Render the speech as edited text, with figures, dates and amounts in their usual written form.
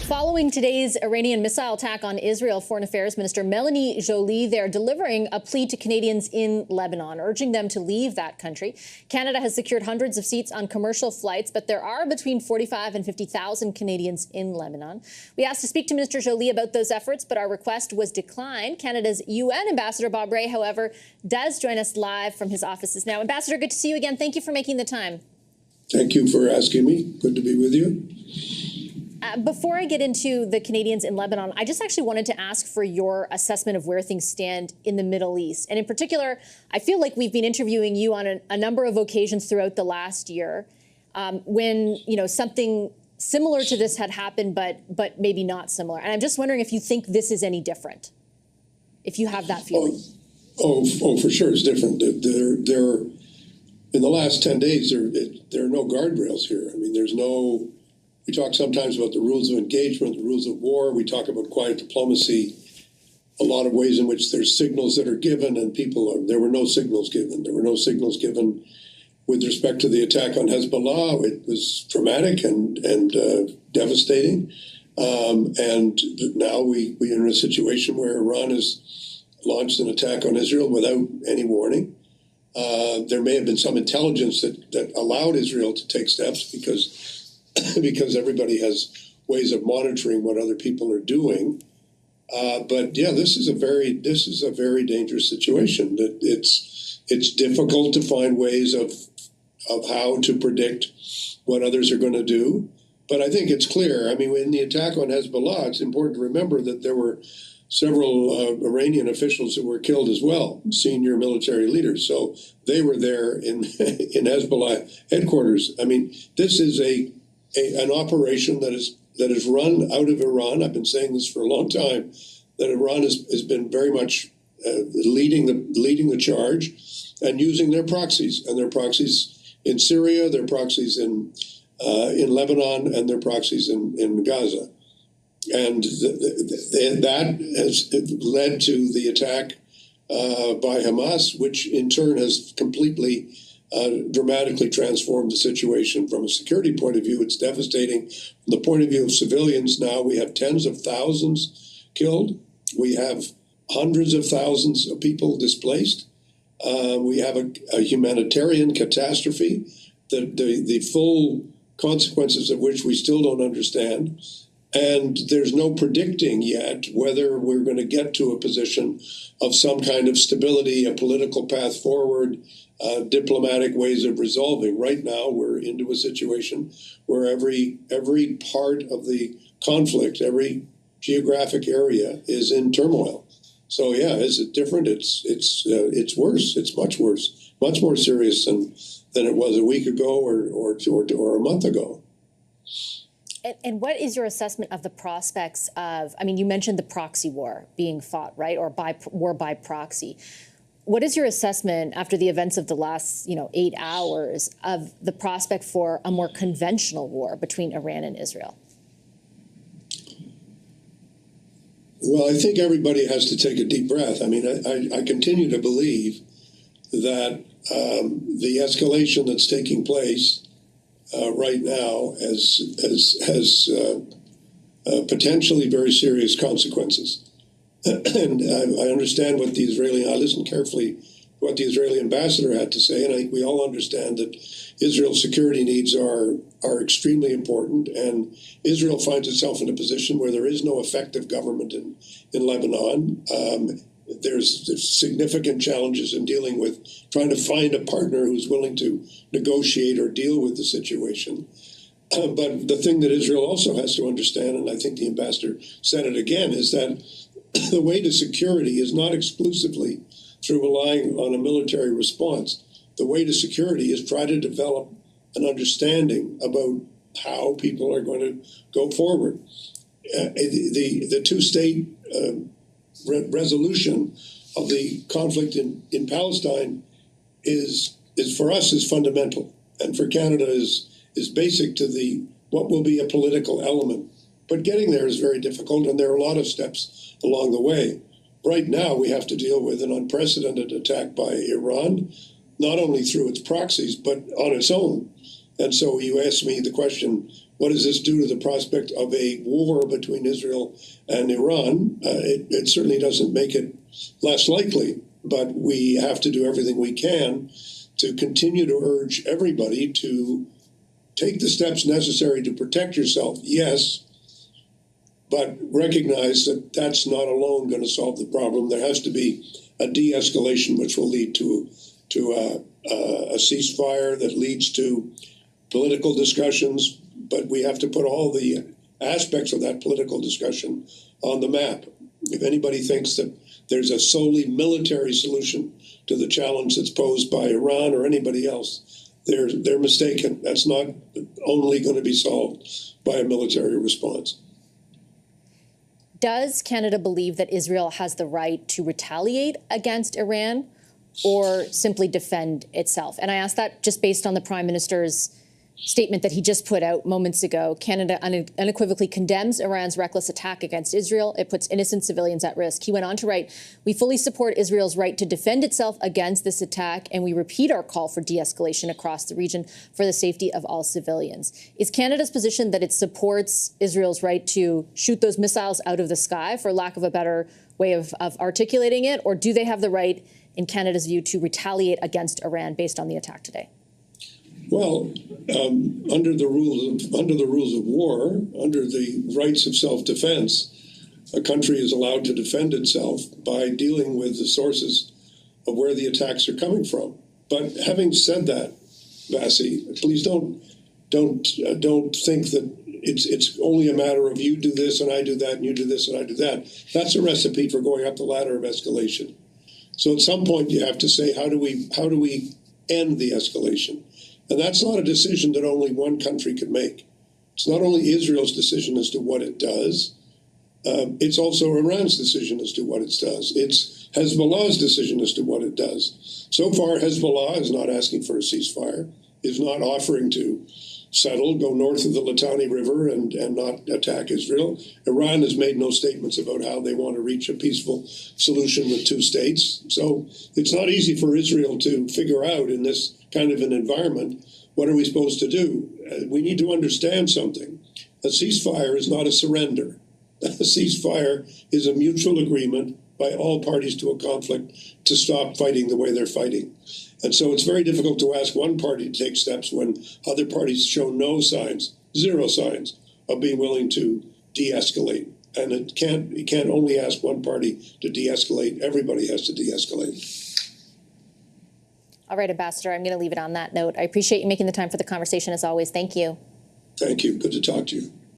Following today's Iranian missile attack on Israel, Foreign Affairs Minister Melanie Joly there delivering a plea to Canadians in Lebanon, urging them to leave that country. Canada has secured hundreds of seats on commercial flights, but there are between 45 and 50,000 Canadians in Lebanon. We asked to speak to Minister Joly about those efforts, but our request was declined. Canada's UN Ambassador Bob Rae, however, does join us live from his offices now. Ambassador, good to see you again. Thank you for making the time. Thank you for asking me. Good to be with you. Before I get into the Canadians in Lebanon, I just actually wanted to ask for your assessment of where things stand in the Middle East. And in particular, I feel like we've been interviewing you on a number of occasions throughout the last year when, something similar to this had happened, but maybe not similar. And I'm just wondering if you think this is any different, if you have that feeling. Oh, for sure it's different. There, in the last 10 days, there are no guardrails here. I mean, there's no... We talk sometimes about the rules of engagement, the rules of war. We talk about quiet diplomacy, a lot of ways in which there's signals that are given and there were no signals given. There were no signals given with respect to the attack on Hezbollah. It was dramatic and devastating. And now we're in a situation where Iran has launched an attack on Israel without any warning. There may have been some intelligence that allowed Israel to take steps because everybody has ways of monitoring what other people are doing. But yeah, this is a very dangerous situation. That it's difficult to find ways of how to predict what others are going to do. But I think it's clear. I mean, in the attack on Hezbollah, it's important to remember that there were several Iranian officials who were killed as well, senior military leaders. So they were there in Hezbollah headquarters. I mean, this is an operation that is run out of Iran. I've been saying this for a long time, that Iran has been very much leading the charge and using their proxies, and their proxies in Syria, their proxies in Lebanon, and their proxies in Gaza. And that has led to the attack by Hamas, which in turn has completely dramatically transformed the situation from a security point of view. It's devastating. From the point of view of civilians now, we have tens of thousands killed. We have hundreds of thousands of people displaced. We have a humanitarian catastrophe, the full consequences of which we still don't understand. And there's no predicting yet whether we're going to get to a position of some kind of stability, a political path forward, diplomatic ways of resolving. Right now, we're into a situation where every part of the conflict, every geographic area is in turmoil. So yeah, is it different? It's worse. It's much worse, much more serious than it was a week ago or a month ago. And what is your assessment of the prospects of, I mean, you mentioned the proxy war being fought, right, or war by proxy. What is your assessment after the events of the last, 8 hours of the prospect for a more conventional war between Iran and Israel? Well, I think everybody has to take a deep breath. I mean, I continue to believe that the escalation that's taking place right now has potentially very serious consequences. And I understand what I listened carefully to what the Israeli ambassador had to say, and I think we all understand that Israel's security needs are extremely important, and Israel finds itself in a position where there is no effective government in Lebanon. There's significant challenges in dealing with trying to find a partner who's willing to negotiate or deal with the situation. But the thing that Israel also has to understand, and I think the ambassador said it again, is that the way to security is not exclusively through relying on a military response. The way to security is try to develop an understanding about how people are going to go forward. The two-state resolution of the conflict in Palestine is for us is fundamental, and for Canada is basic to what will be a political element. But getting there is very difficult, and there are a lot of steps along the way. Right now, we have to deal with an unprecedented attack by Iran, not only through its proxies, but on its own. And so you asked me the question, what does this do to the prospect of a war between Israel and Iran? It certainly doesn't make it less likely, but we have to do everything we can to continue to urge everybody to take the steps necessary to protect yourself, yes, but recognize that that's not alone going to solve the problem. There has to be a de-escalation, which will lead to a ceasefire that leads to political discussions, but we have to put all the aspects of that political discussion on the map. If anybody thinks that there's a solely military solution to the challenge that's posed by Iran or anybody else, they're mistaken. That's not only going to be solved by a military response. Does Canada believe that Israel has the right to retaliate against Iran or simply defend itself? And I ask that just based on the Prime Minister's statement that he just put out moments ago. Canada unequivocally condemns Iran's reckless attack against Israel. It puts innocent civilians at risk. He went on to write, "We fully support Israel's right to defend itself against this attack, and we repeat our call for de-escalation across the region for the safety of all civilians." Is Canada's position that it supports Israel's right to shoot those missiles out of the sky, for lack of a better way of articulating it, or do they have the right, in Canada's view, to retaliate against Iran based on the attack today? Well, under the rules of war, under the rights of self-defense, a country is allowed to defend itself by dealing with the sources of where the attacks are coming from. But having said that, Vassy, please don't think that it's only a matter of you do this and I do that and you do this and I do that. That's a recipe for going up the ladder of escalation. So at some point you have to say, how do we end the escalation? And that's not a decision that only one country can make. It's not only Israel's decision as to what it does, it's also Iran's decision as to what it does. It's Hezbollah's decision as to what it does. So far, Hezbollah is not asking for a ceasefire, is not offering to settle, go north of the Litani River and not attack Israel. Iran has made no statements about how they want to reach a peaceful solution with two states. So it's not easy for Israel to figure out in this kind of an environment, what are we supposed to do? We need to understand something. A ceasefire is not a surrender. A ceasefire is a mutual agreement by all parties to a conflict to stop fighting the way they're fighting. And so it's very difficult to ask one party to take steps when other parties show no signs, zero signs, of being willing to de-escalate. And you can't only ask one party to de-escalate. Everybody has to de-escalate. All right, Ambassador, I'm going to leave it on that note. I appreciate you making the time for the conversation as always. Thank you. Thank you. Good to talk to you.